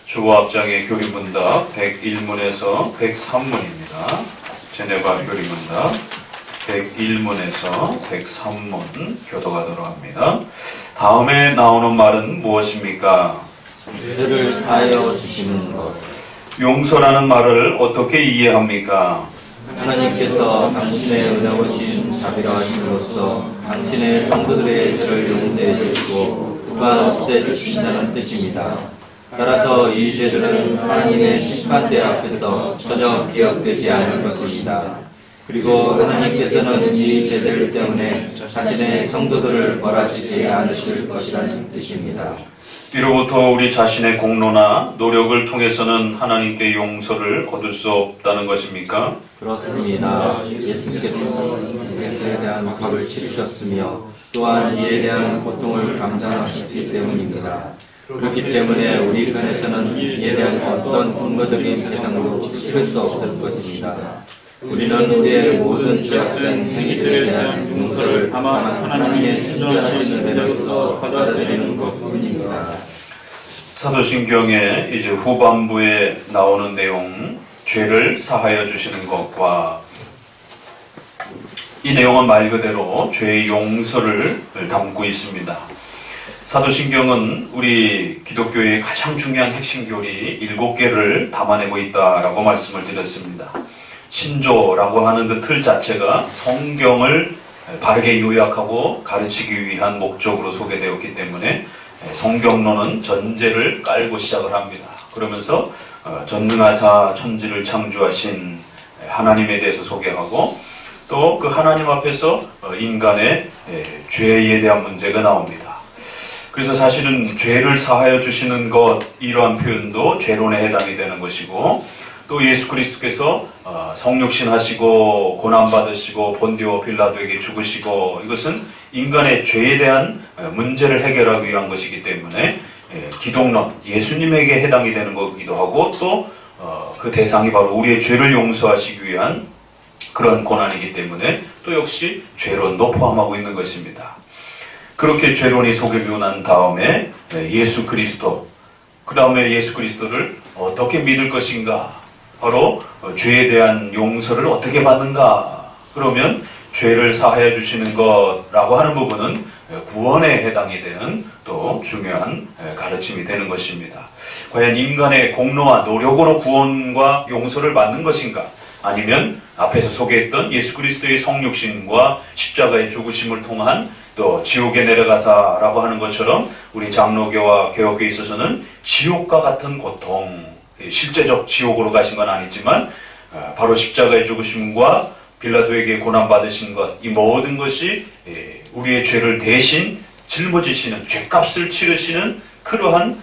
주보합장의 교리문답 101문에서 103문입니다. 제네바 교리문답 101문에서 103문 교도하도록 합니다. 다음에 나오는 말은 무엇입니까? 죄를 사하여 주시는 것. 용서라는 말을 어떻게 이해합니까? 하나님께서 당신의 은혜로우신 자비로하심으로써 당신의 성도들의 죄를 용서해 주시고 무관 없애 주신다는 뜻입니다. 따라서 이 죄들은 하나님의 심판대 앞에서 전혀 기억되지 않을 것입니다. 그리고 하나님께서는 이 죄들 때문에 자신의 성도들을 벌하시지 않으실 것이라는 뜻입니다. 뒤로부터 우리 자신의 공로나 노력을 통해서는 하나님께 용서를 얻을 수 없다는 것입니까? 그렇습니다. 예수께서 인생에 대한 값을 치르셨으며 또한 이에 대한 고통을 감당하셨기 때문입니다. 그렇기 때문에 우리 편에서는 이에 대한 어떤 근거적인 대상도 치를 수 없을 것입니다. 우리는 우리의 모든 죄악된 행위들에 대한 용서를 다만 하나님의 신실하신 은혜로서 받아들이는 것뿐입니다. 사도신경의 이제 후반부에 나오는 내용, 죄를 사하여 주시는 것과 이 내용은 말 그대로 죄의 용서를 담고 있습니다. 사도신경은 우리 기독교의 가장 중요한 핵심 교리 7개를 담아내고 있다라고 말씀을 드렸습니다. 신조라고 하는 그 틀 자체가 성경을 바르게 요약하고 가르치기 위한 목적으로 소개되었기 때문에 성경론은 전제를 깔고 시작을 합니다. 그러면서 전능하사 천지를 창조하신 하나님에 대해서 소개하고 또 그 하나님 앞에서 인간의 죄에 대한 문제가 나옵니다. 그래서 사실은 죄를 사하여 주시는 것, 이러한 표현도 죄론에 해당이 되는 것이고, 또 예수 그리스도께서 성육신 하시고 고난받으시고 본디오 빌라도에게 죽으시고, 이것은 인간의 죄에 대한 문제를 해결하기 위한 것이기 때문에 기독론, 예수님에게 해당이 되는 것이기도 하고, 또 그 대상이 바로 우리의 죄를 용서하시기 위한 그런 고난이기 때문에 또 역시 죄론도 포함하고 있는 것입니다. 그렇게 죄론이 소개되고 난 다음에 예수 그리스도, 그 다음에 예수 그리스도를 어떻게 믿을 것인가, 바로 죄에 대한 용서를 어떻게 받는가. 그러면 죄를 사하여 주시는 것라고 하는 부분은 구원에 해당이 되는 또 중요한 가르침이 되는 것입니다. 과연 인간의 공로와 노력으로 구원과 용서를 받는 것인가, 아니면 앞에서 소개했던 예수 그리스도의 성육신과 십자가의 죽으심을 통한 또 지옥에 내려가사라고 하는 것처럼 우리 장로교와 개혁교에 있어서는 지옥과 같은 고통, 실제적 지옥으로 가신 건 아니지만 바로 십자가의 죽으심과 빌라도에게 고난받으신 것, 이 모든 것이 우리의 죄를 대신 짊어지시는, 죄값을 치르시는 그러한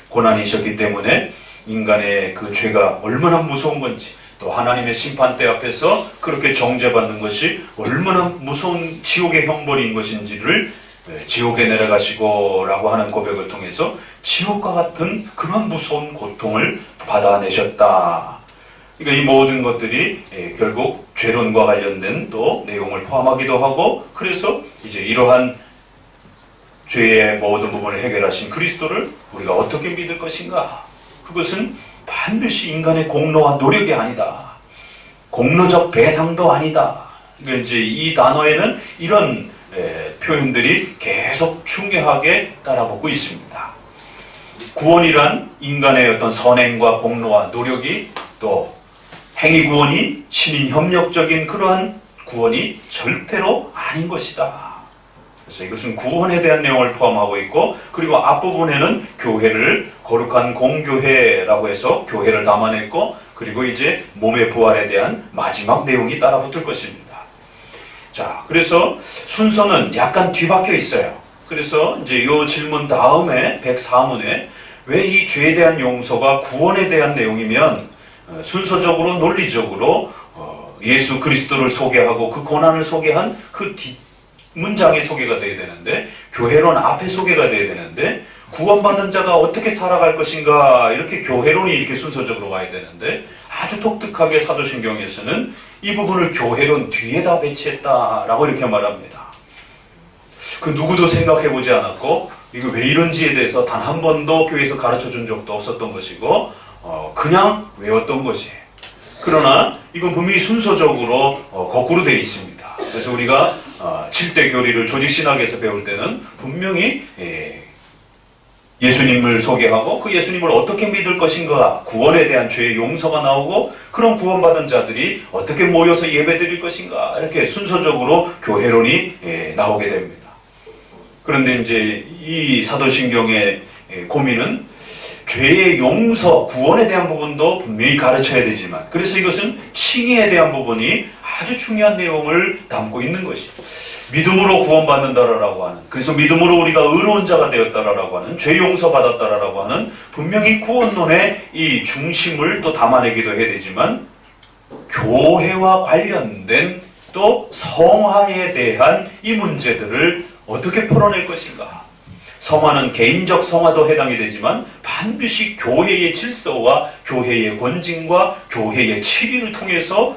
고난이셨기 때문에 인간의 그 죄가 얼마나 무서운 건지, 또 하나님의 심판대 앞에서 그렇게 정죄받는 것이 얼마나 무서운 지옥의 형벌인 것인지를 지옥에 내려가시고 라고 하는 고백을 통해서 지옥과 같은 그런 무서운 고통을 받아내셨다. 그러니까 이 모든 것들이 결국 죄론과 관련된 또 내용을 포함하기도 하고, 그래서 이제 이러한 죄의 모든 부분을 해결하신 그리스도를 우리가 어떻게 믿을 것인가? 그것은 반드시 인간의 공로와 노력이 아니다. 공로적 배상도 아니다. 그러니까 이제 이 단어에는 이런 표현들이 계속 중요하게 따라붙고 있습니다. 구원이란 인간의 어떤 선행과 공로와 노력이, 또 행위 구원이 신인 협력적인 그러한 구원이 절대로 아닌 것이다. 그래서 이것은 구원에 대한 내용을 포함하고 있고, 그리고 앞부분에는 교회를 거룩한 공교회라고 해서 교회를 담아냈고, 그리고 이제 몸의 부활에 대한 마지막 내용이 따라붙을 것입니다. 자, 그래서 순서는 약간 뒤바뀌어 있어요. 그래서 이제 이 질문 다음에 104문에 왜 이 죄에 대한 용서가 구원에 대한 내용이면 순서적으로 논리적으로 예수 그리스도를 소개하고 그 고난을 소개한 그 문장에 소개가 돼야 되는데, 교회론 앞에 소개가 돼야 되는데, 구원받은 자가 어떻게 살아갈 것인가, 이렇게 교회론이 이렇게 순서적으로 와야 되는데, 아주 독특하게 사도신경에서는 이 부분을 교회론 뒤에다 배치했다라고 이렇게 말합니다. 그 누구도 생각해보지 않았고 이거 왜 이런지에 대해서 단 한 번도 교회에서 가르쳐 준 적도 없었던 것이고 그냥 외웠던 것이에요. 그러나 이건 분명히 순서적으로 거꾸로 되어 있습니다. 그래서 우리가 7대 교리를 조직신학에서 배울 때는 분명히 예수님을 소개하고 그 예수님을 어떻게 믿을 것인가, 구원에 대한 죄의 용서가 나오고 그런 구원받은 자들이 어떻게 모여서 예배드릴 것인가, 이렇게 순서적으로 교회론이 나오게 됩니다. 그런데 이제 이 사도신경의 고민은 죄의 용서, 구원에 대한 부분도 분명히 가르쳐야 되지만, 그래서 이것은 칭의에 대한 부분이 아주 중요한 내용을 담고 있는 것입니다. 믿음으로 구원받는다라고 하는, 그래서 믿음으로 우리가 의로운 자가 되었다라고 하는, 죄 용서받았다라고 하는 분명히 구원론의 이 중심을 또 담아내기도 해야 되지만, 교회와 관련된 또 성화에 대한 이 문제들을 어떻게 풀어낼 것인가. 성화는 개인적 성화도 해당이 되지만 반드시 교회의 질서와 교회의 권징과 교회의 치리를 통해서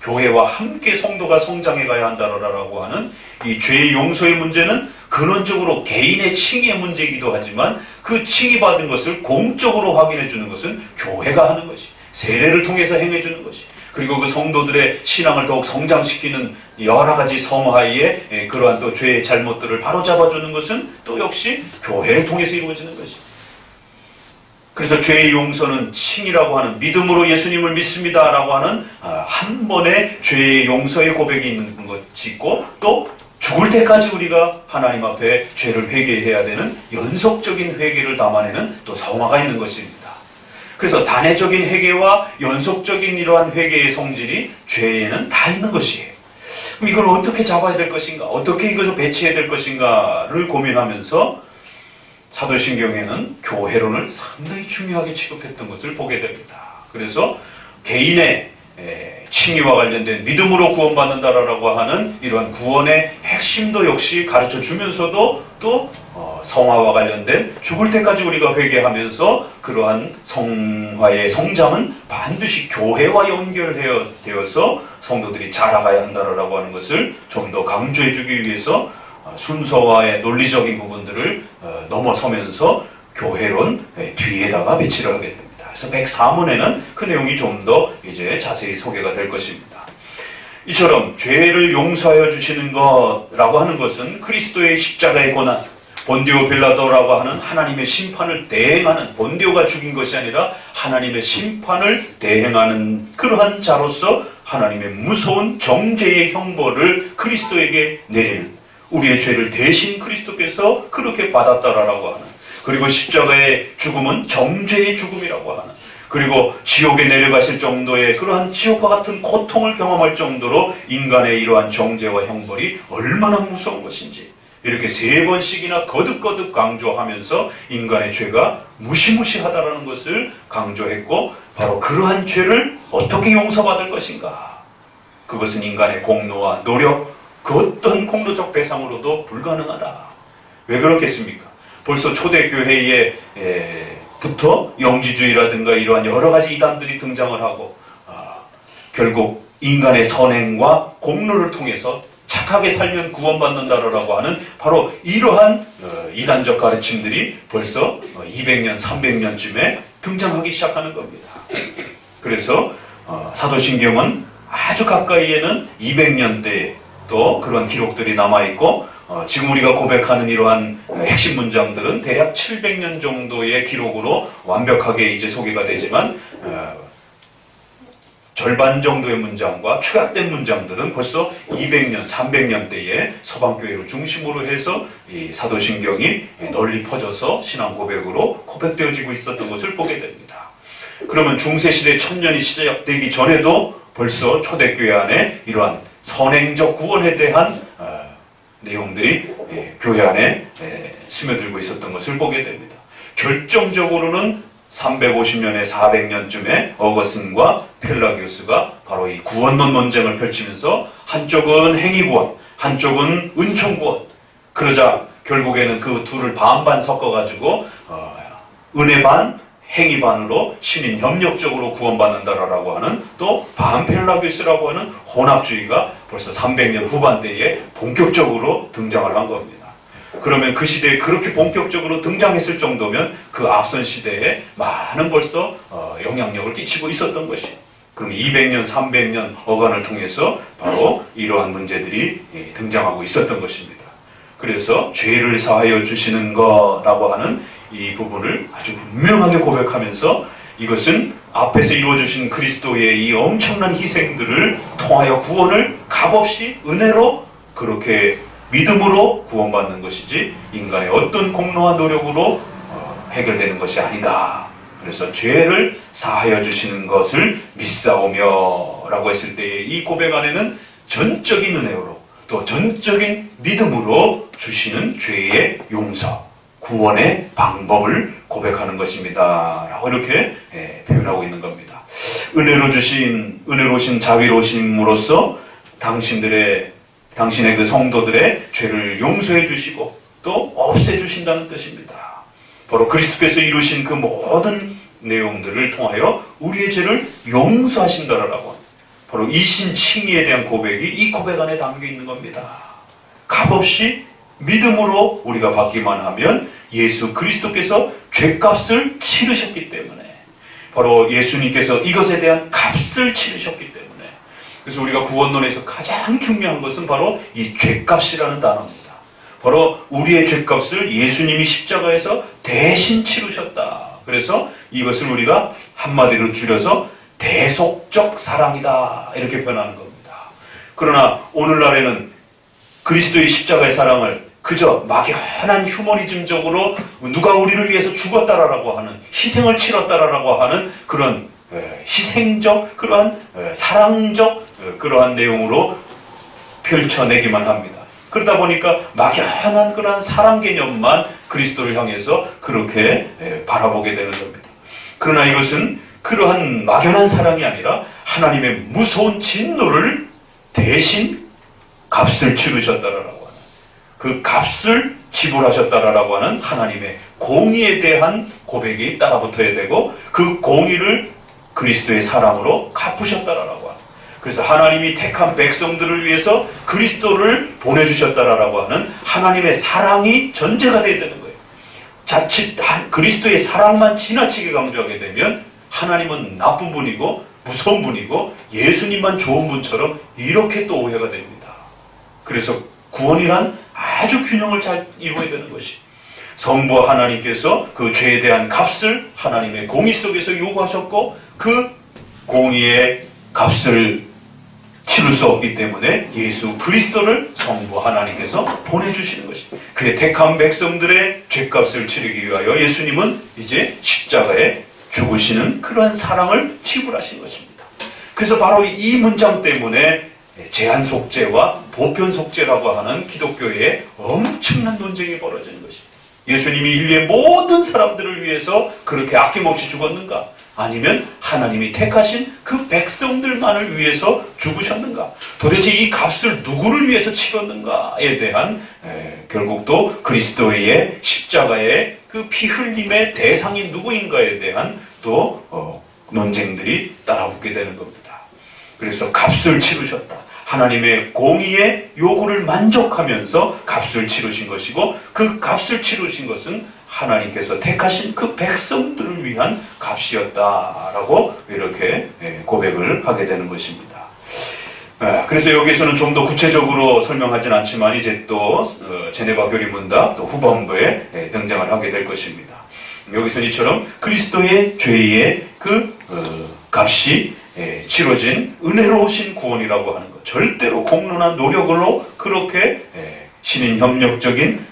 교회와 함께 성도가 성장해 가야 한다라고 하는 이 죄의 용서의 문제는 근원적으로 개인의 칭의의 문제이기도 하지만 그 칭의받은 것을 공적으로 확인해 주는 것은 교회가 하는 것이, 세례를 통해서 행해 주는 것이, 그리고 그 성도들의 신앙을 더욱 성장시키는 여러 가지 성화의 그러한 또 죄의 잘못들을 바로잡아주는 것은 또 역시 교회를 통해서 이루어지는 것입니다. 그래서 죄의 용서는 칭이라고 하는, 믿음으로 예수님을 믿습니다라고 하는 한 번의 죄의 용서의 고백이 있는 것이 있고, 또 죽을 때까지 우리가 하나님 앞에 죄를 회개해야 되는 연속적인 회개를 담아내는 또 성화가 있는 것입니다. 그래서 단회적인 회개와 연속적인 이러한 회개의 성질이 죄에는 다 있는 것이에요. 그럼 이걸 어떻게 잡아야 될 것인가, 어떻게 이것을 배치해야 될 것인가를 고민하면서 사도신경에는 교회론을 상당히 중요하게 취급했던 것을 보게 됩니다. 그래서 개인의 칭의와 관련된 믿음으로 구원받는다라고 하는 이러한 구원의 핵심도 역시 가르쳐 주면서도 또 성화와 관련된 죽을 때까지 우리가 회개하면서 그러한 성화의 성장은 반드시 교회와 연결되어서 성도들이 자라가야 한다라고 하는 것을 좀 더 강조해 주기 위해서 순서와의 논리적인 부분들을 넘어서면서 교회론 뒤에다가 배치를 하게 됩니다. 그래서 104문에는 그 내용이 좀 더 이제 자세히 소개가 될 것입니다. 이처럼 죄를 용서하여 주시는 것라고 하는 것은 그리스도의 십자가의 고난, 본디오 빌라도라고 하는 하나님의 심판을 대행하는, 본디오가 죽인 것이 아니라 하나님의 심판을 대행하는 그러한 자로서 하나님의 무서운 정죄의 형벌을 그리스도에게 내리는, 우리의 죄를 대신 그리스도께서 그렇게 받았다라고 하는, 그리고 십자가의 죽음은 정죄의 죽음이라고 하는, 그리고 지옥에 내려가실 정도의 그러한 지옥과 같은 고통을 경험할 정도로 인간의 이러한 정죄와 형벌이 얼마나 무서운 것인지 이렇게 3번씩이나 거듭거듭 강조하면서 인간의 죄가 무시무시하다라는 것을 강조했고, 바로 그러한 죄를 어떻게 용서받을 것인가, 그것은 인간의 공로와 노력, 그 어떤 공로적 배상으로도 불가능하다. 왜 그렇겠습니까? 벌써 초대교회에 부터 영지주의라든가 이러한 여러 가지 이단들이 등장을 하고 결국 인간의 선행과 공로를 통해서 착하게 살면 구원받는다라고 하는 바로 이러한 이단적 가르침들이 벌써 200년, 300년쯤에 등장하기 시작하는 겁니다. 그래서 사도신경은 아주 가까이에는 200년대에 또 그런 기록들이 남아있고, 지금 우리가 고백하는 이러한 핵심 문장들은 대략 700년 정도의 기록으로 완벽하게 이제 소개가 되지만, 절반 정도의 문장과 축약된 문장들은 벌써 200년, 300년대에 서방교회를 중심으로 해서 이 사도신경이 널리 퍼져서 신앙 고백으로 고백되어지고 있었던 것을 보게 됩니다. 그러면 중세시대 1000년이 시작되기 전에도 벌써 초대교회 안에 이러한 선행적 구원에 대한 내용들이 교회 안에 스며들고 있었던 것을 보게 됩니다. 결정적으로는 350년에 400년쯤에 어거슨과 펠라기우스가 바로 이 구원론 논쟁을 펼치면서 한쪽은 행위구원, 한쪽은 은총구원, 그러자 결국에는 그 둘을 반반 섞어가지고 은혜 반, 행위 반으로 신인 협력적으로 구원받는다라고 하는, 또 반펠라기우스라고 하는 혼합주의가 벌써 300년 후반대에 본격적으로 등장을 한 겁니다. 그러면 그 시대에 그렇게 본격적으로 등장했을 정도면 그 앞선 시대에 많은 벌써 영향력을 끼치고 있었던 것이. 그럼 200년, 300년 어간을 통해서 바로 이러한 문제들이 등장하고 있었던 것입니다. 그래서 죄를 사하여 주시는 거라고 하는 이 부분을 아주 분명하게 고백하면서 이것은 앞에서 이루어주신 그리스도의 이 엄청난 희생들을 통하여 구원을 값없이 은혜로 그렇게 믿음으로 구원받는 것이지 인간의 어떤 공로와 노력으로 해결되는 것이 아니다. 그래서 죄를 사하여 주시는 것을 믿사오며 라고 했을 때의 이 고백 안에는 전적인 은혜로 또 전적인 믿음으로 주시는 죄의 용서, 구원의 방법을 고백하는 것입니다. 라고 이렇게 표현하고 있는 겁니다. 은혜로우신 자비로우심으로써 당신의 그 성도들의 죄를 용서해 주시고 또 없애 주신다는 뜻입니다. 바로 그리스도께서 이루신 그 모든 내용들을 통하여 우리의 죄를 용서하신다라고 합니다. 바로 이신칭의에 대한 고백이 이 고백 안에 담겨 있는 겁니다. 값없이 믿음으로 우리가 받기만 하면 예수 그리스도께서 죄값을 치르셨기 때문에, 바로 예수님께서 이것에 대한 값을 치르셨기 때문에, 그래서 우리가 구원론에서 가장 중요한 것은 바로 이 죄값이라는 단어입니다. 바로 우리의 죄값을 예수님이 십자가에서 대신 치르셨다. 그래서 이것을 우리가 한마디로 줄여서 대속적 사랑이다 이렇게 표현하는 겁니다. 그러나 오늘날에는 그리스도의 십자가의 사랑을 그저 막연한 휴머니즘적으로 누가 우리를 위해서 죽었다라고 하는, 희생을 치렀다라고 하는 그런 희생적, 그러한 사랑적 그러한 내용으로 펼쳐내기만 합니다. 그러다 보니까 막연한 그러한 사랑 개념만 그리스도를 향해서 그렇게 바라보게 되는 겁니다. 그러나 이것은 그러한 막연한 사랑이 아니라 하나님의 무서운 진노를 대신 값을 치르셨다라고 하는, 그 값을 지불하셨다라고 하는 하나님의 공의에 대한 고백이 따라붙어야 되고, 그 공의를 그리스도의 사랑으로 갚으셨다라고 하는, 그래서 하나님이 택한 백성들을 위해서 그리스도를 보내주셨다라고 하는 하나님의 사랑이 전제가 되어야 되는 거예요. 자칫 그리스도의 사랑만 지나치게 강조하게 되면 하나님은 나쁜 분이고 무서운 분이고 예수님만 좋은 분처럼 이렇게 또 오해가 됩니다. 그래서 구원이란 아주 균형을 잘 이루어야 되는 것이, 성부 하나님께서 그 죄에 대한 값을 하나님의 공의 속에서 요구하셨고, 그 공의의 값을 치를 수 없기 때문에 예수 그리스도를 성부 하나님께서 보내주시는 것이, 그의 택한 백성들의 죄값을 치르기 위하여 예수님은 이제 십자가에 죽으시는 그러한 사랑을 지불하신 것입니다. 그래서 바로 이 문장 때문에 제한 속죄와 보편 속죄라고 하는 기독교의 엄청난 논쟁이 벌어지는 것입니다. 예수님이 인류의 모든 사람들을 위해서 그렇게 아낌없이 죽었는가? 아니면 하나님이 택하신 그 백성들만을 위해서 죽으셨는가? 도대체 이 값을 누구를 위해서 치렀는가에 대한 결국 또 그리스도의 십자가의 그 피 흘림의 대상이 누구인가에 대한 또 논쟁들이 따라붙게 되는 겁니다. 그래서 값을 치르셨다. 하나님의 공의의 요구를 만족하면서 값을 치르신 것이고, 그 값을 치르신 것은 하나님께서 택하신 그 백성들을 위한 값이었다라고 이렇게 고백을 하게 되는 것입니다. 그래서 여기서는 좀 더 구체적으로 설명하진 않지만 이제 또 제네바 교리문답 또 후반부에 등장을 하게 될 것입니다. 여기서는 이처럼 그리스도의 죄의 그 값이 치러진 은혜로우신 구원이라고 하는 것, 절대로 공론한 노력으로 그렇게 신인 협력적인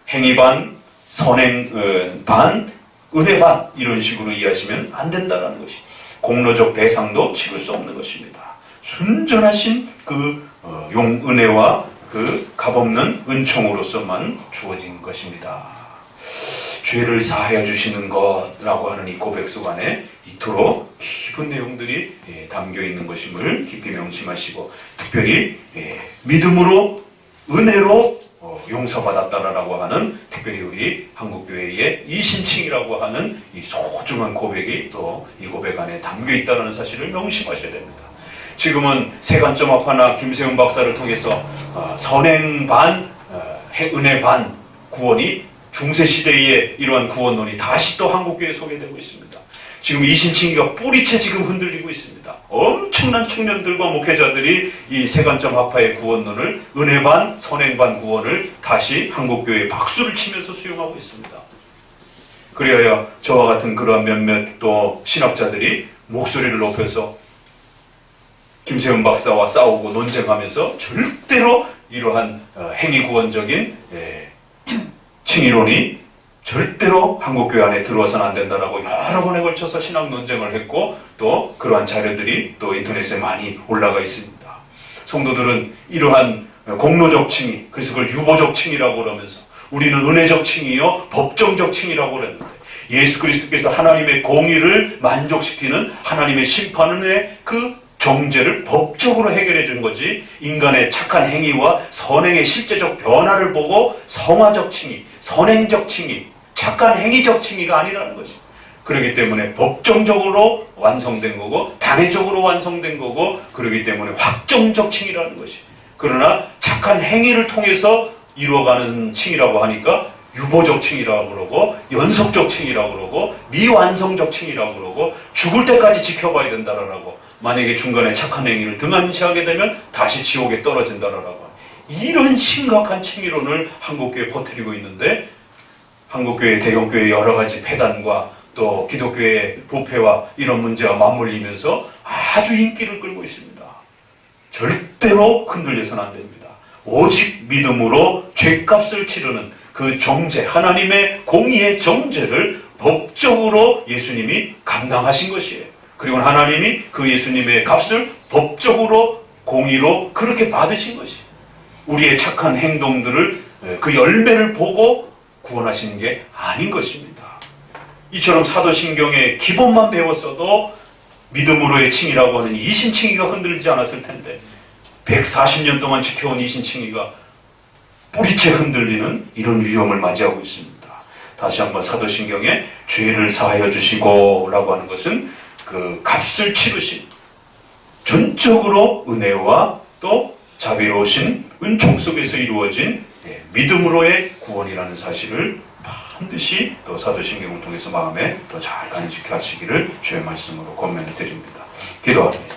행위 반, 선행 반, 은혜 반 이런 식으로 이해하시면 안 된다는 것이, 공로적 대상도 치를 수 없는 것입니다. 순전하신 그 은혜와 그 값없는 은총으로서만 주어진 것입니다. 죄를 사하여 주시는 것라고 하는 이 고백 속 안에 이토록 깊은 내용들이 담겨 있는 것임을 깊이 명심하시고, 특별히 믿음으로 은혜로 용서받았다라고 하는, 특별히 우리 한국교회의 이신칭이라고 하는 이 소중한 고백이 또 이 고백 안에 담겨 있다는 사실을 명심하셔야 됩니다. 지금은 세관점 앞하나 김세훈 박사를 통해서 선행 반, 은혜 반 구원이 중세시대의 이러한 구원론이 다시 또 한국교회에 소개되고 있습니다. 지금 이신칭의가 뿌리채 지금 흔들리고 있습니다. 엄청난 청년들과 목회자들이 이 세관점 학파의 구원론을 은혜 반, 선행 반 구원을 다시 한국교회에 박수를 치면서 수용하고 있습니다. 그리하여 저와 같은 그러한 몇몇 또 신학자들이 목소리를 높여서 김세훈 박사와 싸우고 논쟁하면서 절대로 이러한 행위구원적인 칭의론이 절대로 한국교회 안에 들어와서는 안 된다라고 여러 번에 걸쳐서 신학 논쟁을 했고 또 그러한 자료들이 또 인터넷에 많이 올라가 있습니다. 성도들은 이러한 공로적 칭의, 그래서 그걸 유보적 칭의라고 그러면서 우리는 은혜적 칭의요 법정적 칭의라고 그랬는데 예수 그리스도께서 하나님의 공의를 만족시키는 하나님의 심판의 그 정죄를 법적으로 해결해 준 거지 인간의 착한 행위와 선행의 실제적 변화를 보고 성화적 칭의, 선행적 칭의, 착한 행위적 칭의가 아니라는 것이. 그렇기 때문에 법정적으로 완성된 거고 단회적으로 완성된 거고 그렇기 때문에 확정적 칭의라는 것이. 그러나 착한 행위를 통해서 이루어가는 칭의라고 하니까 유보적 칭의라고 그러고 연속적 칭의라고 그러고 미완성적 칭의라고 그러고 죽을 때까지 지켜봐야 된다라고. 만약에 중간에 착한 행위를 등한시하게 되면 다시 지옥에 떨어진다라고. 이런 심각한 칭의론을 한국교회에 퍼뜨리고 있는데 한국교회, 대형교회 여러 가지 폐단과 또 기독교의 부패와 이런 문제와 맞물리면서 아주 인기를 끌고 있습니다. 절대로 흔들려서는 안 됩니다. 오직 믿음으로 죄값을 치르는 그 정죄, 하나님의 공의의 정죄를 법적으로 예수님이 감당하신 것이에요. 그리고 하나님이 그 예수님의 값을 법적으로 공의로 그렇게 받으신 것이에요. 우리의 착한 행동들을 그 열매를 보고 구원하시는 게 아닌 것입니다. 이처럼 사도신경의 기본만 배웠어도 믿음으로의 칭의라고 하는 이신칭의가 흔들리지 않았을 텐데 140년 동안 지켜온 이신칭의가 뿌리채 흔들리는 이런 위험을 맞이하고 있습니다. 다시 한번 사도신경에 죄를 사하여 주시고 라고 하는 것은 그 값을 치르신 전적으로 은혜와 또 자비로우신 은총 속에서 이루어진 믿음으로의 구원이라는 사실을 반드시 또 사도신경을 통해서 마음에 더 잘 간직하시기를 주의 말씀으로 권면해 드립니다. 기도합니다.